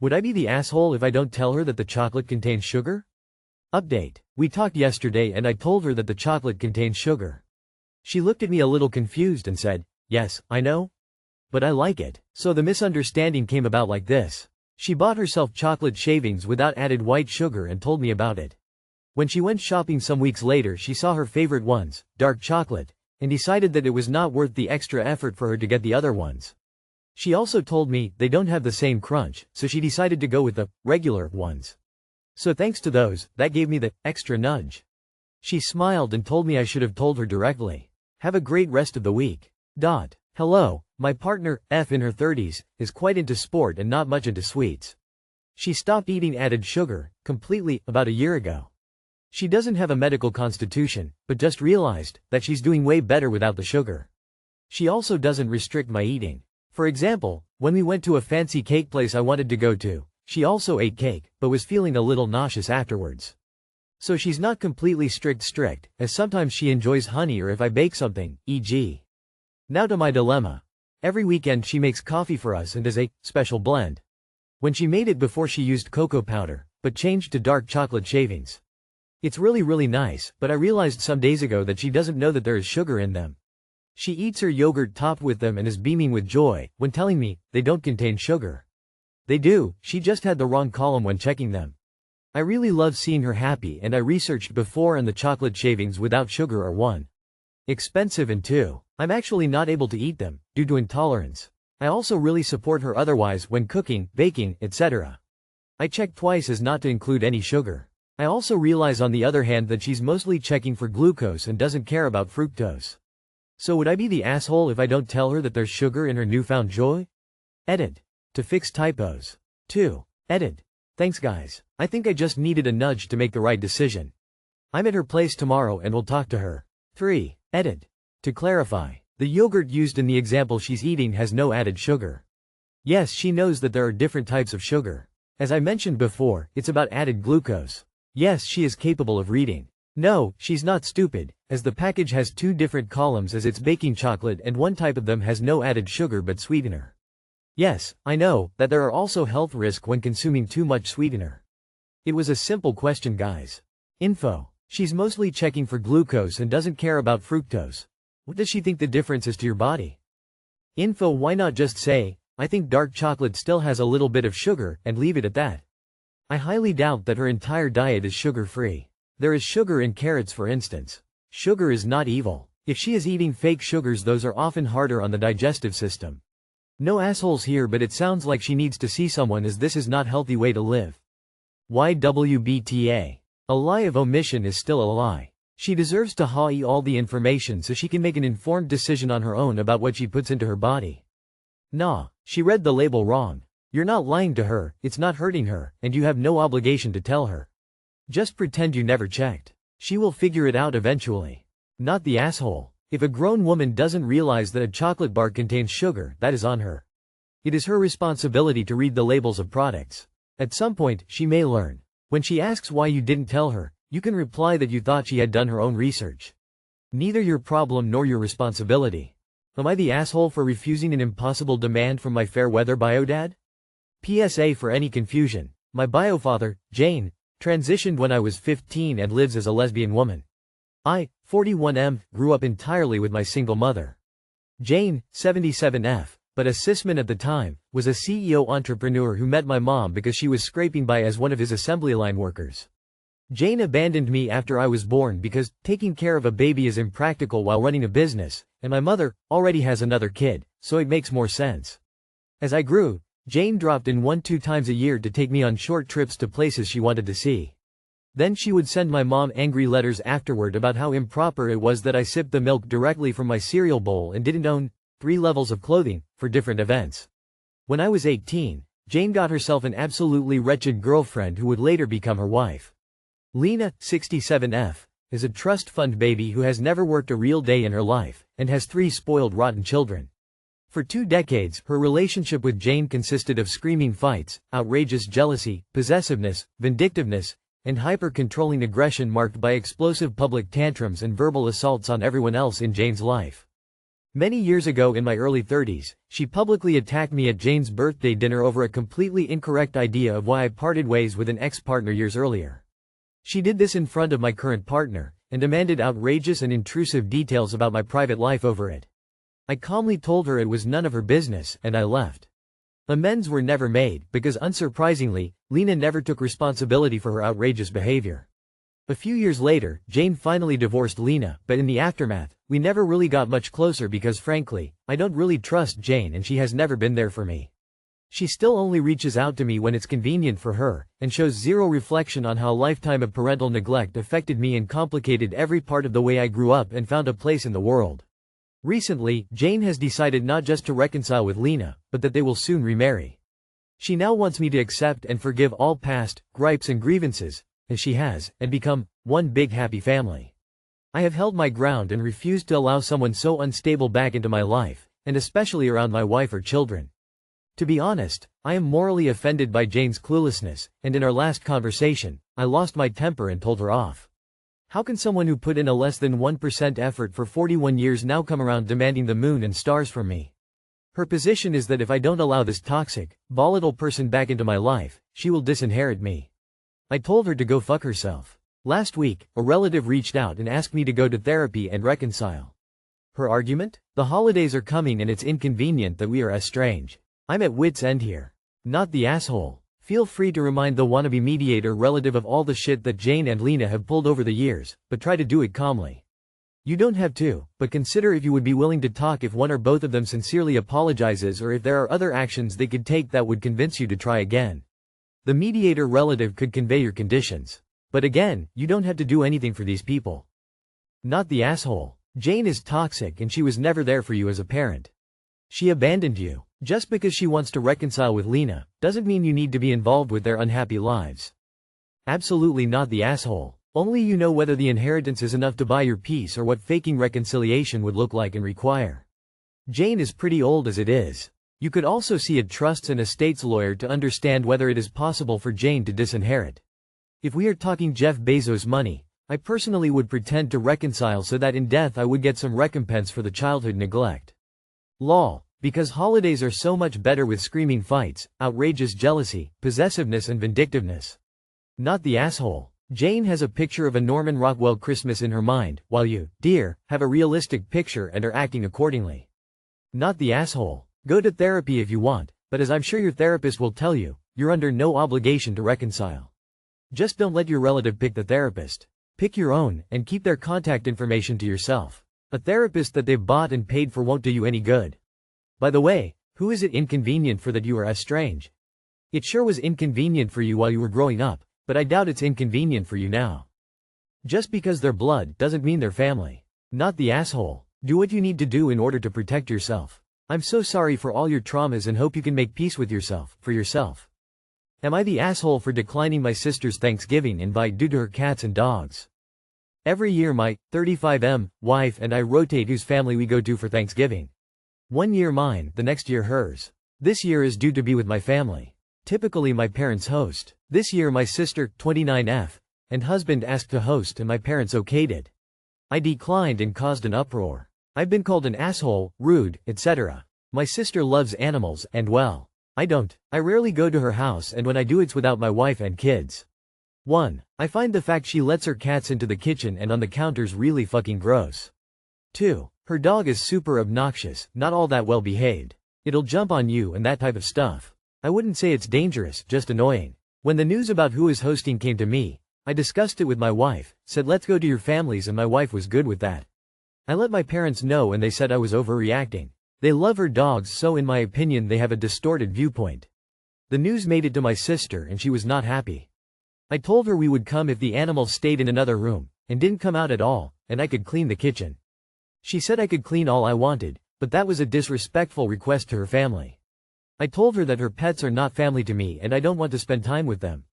Would I be the asshole if I don't tell her that the chocolate contains sugar? Update. We talked yesterday and I told her that the chocolate contains sugar. She looked at me a little confused and said, "Yes, I know. But I like it." So the misunderstanding came about like this. She bought herself chocolate shavings without added white sugar and told me about it. When she went shopping some weeks later, she saw her favorite ones, dark chocolate, and decided that it was not worth the extra effort for her to get the other ones. She also told me they don't have the same crunch, so she decided to go with the regular ones. So thanks to those, that gave me the extra nudge. She smiled and told me I should have told her directly. Have a great rest of the week. Hello, my partner, F in her 30s, is quite into sport and not much into sweets. She stopped eating added sugar, completely, about a year ago. She doesn't have a medical constitution, but just realized that she's doing way better without the sugar. She also doesn't restrict my eating. For example, when we went to a fancy cake place I wanted to go to, she also ate cake, but was feeling a little nauseous afterwards. So she's not completely strict, as sometimes she enjoys honey or if I bake something, e.g. Now to my dilemma. Every weekend she makes coffee for us and does a special blend. When she made it before she used cocoa powder, but changed to dark chocolate shavings. It's really nice, but I realized some days ago that she doesn't know that there is sugar in them. She eats her yogurt topped with them and is beaming with joy, when telling me, they don't contain sugar. They do, she just had the wrong column when checking them. I really love seeing her happy and I researched before and the chocolate shavings without sugar are 1. Expensive and 2. I'm actually not able to eat them, due to intolerance. I also really support her otherwise when cooking, baking, etc. I check twice as not to include any sugar. I also realize on the other hand that she's mostly checking for glucose and doesn't care about fructose. So would I be the asshole if I don't tell her that there's sugar in her newfound joy? Edit. To fix typos. 2. Edit. Thanks guys. I think I just needed a nudge to make the right decision. I'm at her place tomorrow and will talk to her. 3. Edit. To clarify, the yogurt used in the example she's eating has no added sugar. Yes, she knows that there are different types of sugar. As I mentioned before, it's about added glucose. Yes, she is capable of reading. No, she's not stupid, as the package has 2 different columns as it's baking chocolate and one type of them has no added sugar but sweetener. Yes, I know that there are also health risks when consuming too much sweetener. It was a simple question guys. Info. She's mostly checking for glucose and doesn't care about fructose. What does she think the difference is to your body? Info. Why not just say, I think dark chocolate still has a little bit of sugar, and leave it at that. I highly doubt that her entire diet is sugar-free. There is sugar in carrots for instance. Sugar is not evil. If she is eating fake sugars, those are often harder on the digestive system. No assholes here, but it sounds like she needs to see someone as this is not healthy way to live. YWBTA. A lie of omission is still a lie. She deserves to have all the information so she can make an informed decision on her own about what she puts into her body. Nah, she read the label wrong. You're not lying to her, it's not hurting her, and you have no obligation to tell her. Just pretend you never checked. She will figure it out eventually. Not the asshole. If a grown woman doesn't realize that a chocolate bar contains sugar, that is on her. It is her responsibility to read the labels of products. At some point, she may learn. When she asks why you didn't tell her, you can reply that you thought she had done her own research. Neither your problem nor your responsibility. Am I the asshole for refusing an impossible demand from my fair weather biodad? PSA for any confusion. My biofather, Jane, transitioned when I was 15 and lives as a lesbian woman. I, 41M, grew up entirely with my single mother. Jane, 77F, but a cisman at the time, was a CEO entrepreneur who met my mom because she was scraping by as one of his assembly line workers. Jane abandoned me after I was born because taking care of a baby is impractical while running a business, and my mother already has another kid, so it makes more sense. As I grew, Jane dropped in 1-2 times a year to take me on short trips to places she wanted to see. Then she would send my mom angry letters afterward about how improper it was that I sipped the milk directly from my cereal bowl and didn't own 3 levels of clothing for different events. When I was 18, Jane got herself an absolutely wretched girlfriend who would later become her wife. Lena, 67F, is a trust fund baby who has never worked a real day in her life, and has 3 spoiled rotten children. For 2 decades, her relationship with Jane consisted of screaming fights, outrageous jealousy, possessiveness, vindictiveness, and hyper-controlling aggression marked by explosive public tantrums and verbal assaults on everyone else in Jane's life. Many years ago in my early 30s, she publicly attacked me at Jane's birthday dinner over a completely incorrect idea of why I parted ways with an ex-partner years earlier. She did this in front of my current partner, and demanded outrageous and intrusive details about my private life over it. I calmly told her it was none of her business, and I left. Amends were never made, because unsurprisingly, Lena never took responsibility for her outrageous behavior. A few years later, Jane finally divorced Lena, but in the aftermath, we never really got much closer because frankly, I don't really trust Jane and she has never been there for me. She still only reaches out to me when it's convenient for her, and shows zero reflection on how a lifetime of parental neglect affected me and complicated every part of the way I grew up and found a place in the world. Recently, Jane has decided not just to reconcile with Lena, but that they will soon remarry. She now wants me to accept and forgive all past gripes and grievances, as she has, and become one big happy family. I have held my ground and refused to allow someone so unstable back into my life, and especially around my wife or children. To be honest, I am morally offended by Jane's cluelessness, and in our last conversation, I lost my temper and told her off. How can someone who put in a less than 1% effort for 41 years now come around demanding the moon and stars from me? Her position is that if I don't allow this toxic, volatile person back into my life, she will disinherit me. I told her to go fuck herself. Last week, a relative reached out and asked me to go to therapy and reconcile. Her argument? The holidays are coming and it's inconvenient that we are estranged. I'm at wit's end here. Not the asshole. Feel free to remind the wannabe mediator relative of all the shit that Jane and Lena have pulled over the years, but try to do it calmly. You don't have to, but consider if you would be willing to talk if one or both of them sincerely apologizes or if there are other actions they could take that would convince you to try again. The mediator relative could convey your conditions. But again, you don't have to do anything for these people. Not the asshole. Jane is toxic and she was never there for you as a parent. She abandoned you. Just because she wants to reconcile with Lena, doesn't mean you need to be involved with their unhappy lives. Absolutely not the asshole. Only you know whether the inheritance is enough to buy your peace or what faking reconciliation would look like and require. Jane is pretty old as it is. You could also see a trusts and estates lawyer to understand whether it is possible for Jane to disinherit. If we are talking Jeff Bezos money, I personally would pretend to reconcile so that in death I would get some recompense for the childhood neglect. Lol. Because holidays are so much better with screaming fights, outrageous jealousy, possessiveness and vindictiveness. Not the asshole. Jane has a picture of a Norman Rockwell Christmas in her mind, while you, dear, have a realistic picture and are acting accordingly. Not the asshole. Go to therapy if you want, but as I'm sure your therapist will tell you, you're under no obligation to reconcile. Just don't let your relative pick the therapist. Pick your own, and keep their contact information to yourself. A therapist that they've bought and paid for won't do you any good. By the way, who is it inconvenient for that you are estranged? It sure was inconvenient for you while you were growing up, but I doubt it's inconvenient for you now. Just because they're blood doesn't mean they're family. Not the asshole. Do what you need to do in order to protect yourself. I'm so sorry for all your traumas and hope you can make peace with yourself, for yourself. Am I the asshole for declining my sister's Thanksgiving invite due to her cats and dogs? Every year my 35M wife and I rotate whose family we go to for Thanksgiving. One year mine, the next year hers. This year is due to be with my family. Typically my parents host. This year my sister, 29F, and husband asked to host and my parents okayed it. I declined and caused an uproar. I've been called an asshole, rude, etc. My sister loves animals, and well, I don't. I rarely go to her house and when I do it's without my wife and kids. 1. I find the fact she lets her cats into the kitchen and on the counters really fucking gross. 2. Her dog is super obnoxious, not all that well behaved. It'll jump on you and that type of stuff. I wouldn't say it's dangerous, just annoying. When the news about who is hosting came to me, I discussed it with my wife, said let's go to your families and my wife was good with that. I let my parents know and they said I was overreacting. They love her dogs so in my opinion they have a distorted viewpoint. The news made it to my sister and she was not happy. I told her we would come if the animals stayed in another room, and didn't come out at all, and I could clean the kitchen. She said I could clean all I wanted, but that was a disrespectful request to her family. I told her that her pets are not family to me and I don't want to spend time with them.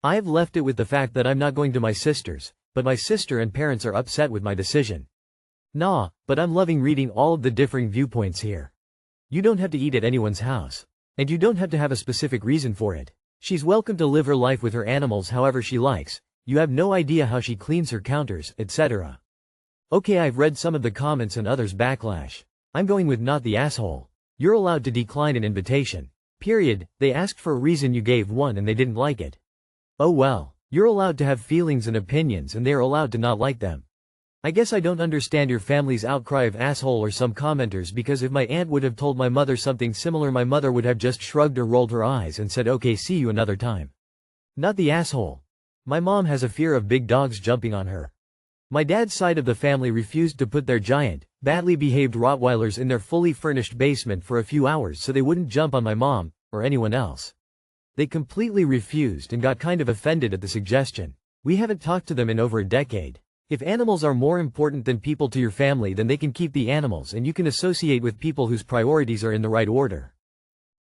I have left it with the fact that I'm not going to my sister's, but my sister and parents are upset with my decision. Nah, but I'm loving reading all of the differing viewpoints here. You don't have to eat at anyone's house. And you don't have to have a specific reason for it. She's welcome to live her life with her animals however she likes. You have no idea how she cleans her counters, etc. Okay, I've read some of the comments and others backlash. I'm going with not the asshole. You're allowed to decline an invitation. Period. They asked for a reason, you gave one and they didn't like it. Oh well. You're allowed to have feelings and opinions and they're allowed to not like them. I guess I don't understand your family's outcry of asshole or some commenters, because if my aunt would have told my mother something similar, my mother would have just shrugged or rolled her eyes and said okay, see you another time. Not the asshole. My mom has a fear of big dogs jumping on her. My dad's side of the family refused to put their giant, badly behaved Rottweilers in their fully furnished basement for a few hours so they wouldn't jump on my mom, or anyone else. They completely refused and got kind of offended at the suggestion. We haven't talked to them in over a decade. If animals are more important than people to your family, then they can keep the animals and you can associate with people whose priorities are in the right order.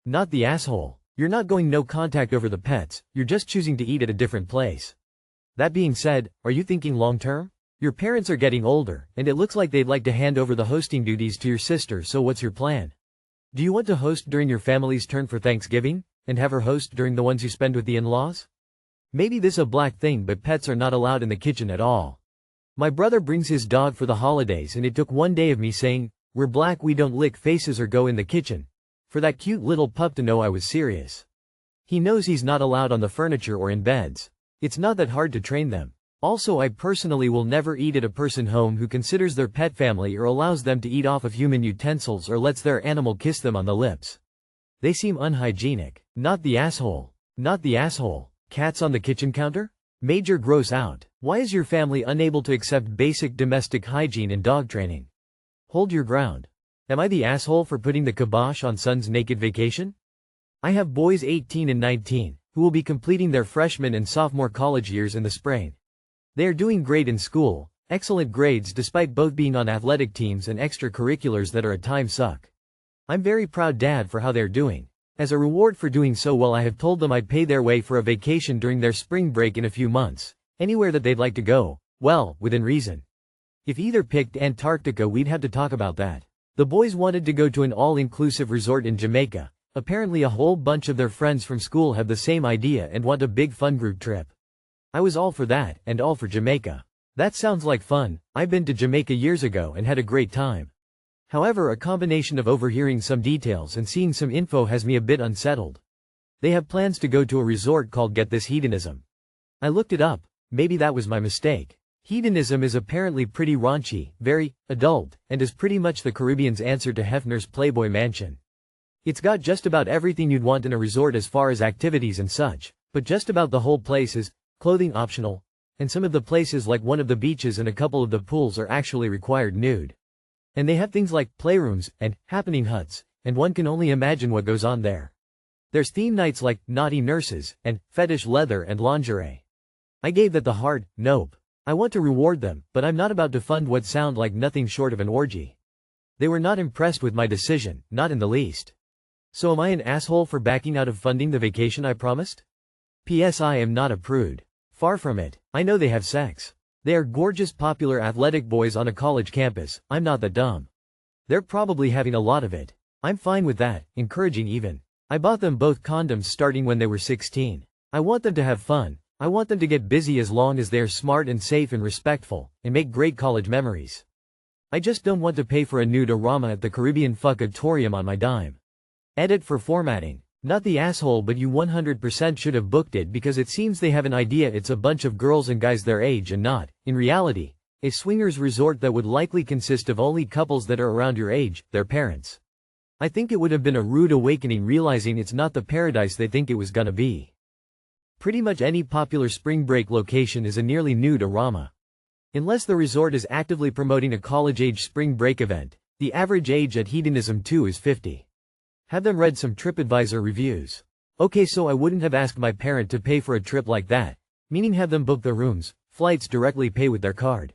Not the asshole. You're not going no contact over the pets, you're just choosing to eat at a different place. That being said, are you thinking long term? Your parents are getting older, and it looks like they'd like to hand over the hosting duties to your sister, so what's your plan? Do you want to host during your family's turn for Thanksgiving, and have her host during the ones you spend with the in-laws? Maybe this a black thing, but pets are not allowed in the kitchen at all. My brother brings his dog for the holidays and it took one day of me saying, "We're black, we don't lick faces or go in the kitchen," for that cute little pup to know I was serious. He knows he's not allowed on the furniture or in beds. It's not that hard to train them. Also, I personally will never eat at a person home who considers their pet family or allows them to eat off of human utensils or lets their animal kiss them on the lips. They seem unhygienic. Not the asshole. Not the asshole. Cats on the kitchen counter? Major gross out. Why is your family unable to accept basic domestic hygiene and dog training? Hold your ground. Am I the asshole for putting the kibosh on son's naked vacation? I have boys 18 and 19, who will be completing their freshman and sophomore college years in the spring. They are doing great in school, excellent grades despite both being on athletic teams and extracurriculars that are at times suck. I'm very proud dad for how they're doing. As a reward for doing so well, I have told them I'd pay their way for a vacation during their spring break in a few months, anywhere that they'd like to go, well, within reason. If either picked Antarctica, we'd have to talk about that. The boys wanted to go to an all-inclusive resort in Jamaica. Apparently a whole bunch of their friends from school have the same idea and want a big fun group trip. I was all for that, and all for Jamaica. That sounds like fun. I've been to Jamaica years ago and had a great time. However, a combination of overhearing some details and seeing some info has me a bit unsettled. They have plans to go to a resort called, get this, Hedonism. I looked it up. Maybe that was my mistake. Hedonism is apparently pretty raunchy, very adult, and is pretty much the Caribbean's answer to Hefner's Playboy Mansion. It's got just about everything you'd want in a resort as far as activities and such, but just about the whole place is clothing optional, and some of the places like one of the beaches and a couple of the pools are actually required nude. And they have things like playrooms and happening huts, and one can only imagine what goes on there. There's theme nights like naughty nurses and fetish leather and lingerie. I gave that the hard nope. I want to reward them, but I'm not about to fund what sound like nothing short of an orgy. They were not impressed with my decision, not in the least. So am I an asshole for backing out of funding the vacation I promised? P.S. I am not a prude. Far from it. I know they have sex. They are gorgeous, popular, athletic boys on a college campus. I'm not that dumb. They're probably having a lot of it. I'm fine with that, encouraging even. I bought them both condoms starting when they were 16. I want them to have fun. I want them to get busy as long as they're smart and safe and respectful, and make great college memories. I just don't want to pay for a nude-orama at the Caribbean Fuck-atorium on my dime. Edit for formatting. Not the asshole, but you 100% should have booked it because it seems they have an idea it's a bunch of girls and guys their age and not, in reality, a swingers resort that would likely consist of only couples that are around your age, their parents. I think it would have been a rude awakening realizing it's not the paradise they think it was gonna be. Pretty much any popular spring break location is a nearly nude-orama. Unless the resort is actively promoting a college-age spring break event, the average age at Hedonism 2 is 50. Have them read some TripAdvisor reviews. Okay, so I wouldn't have asked my parent to pay for a trip like that, meaning have them book the rooms, flights directly, pay with their card.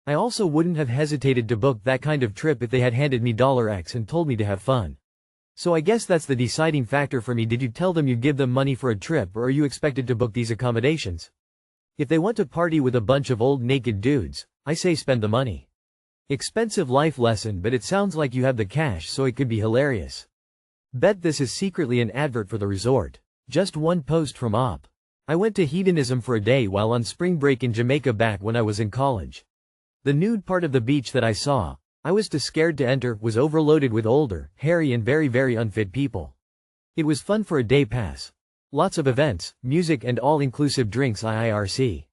I also wouldn't have hesitated to book that kind of trip if they had handed me $X and told me to have fun. So I guess that's the deciding factor for me. Did you tell them you give them money for a trip, or are you expected to book these accommodations? If they want to party with a bunch of old naked dudes, I say spend the money. Expensive life lesson, but it sounds like you have the cash, so it could be hilarious. Bet this is secretly an advert for the resort. Just one post from Op. I went to Hedonism for a day while on spring break in Jamaica back when I was in college. The nude part of the beach that I saw, I was too scared to enter, was overloaded with older, hairy and very unfit people. It was fun for a day pass. Lots of events, music and all-inclusive drinks IRC.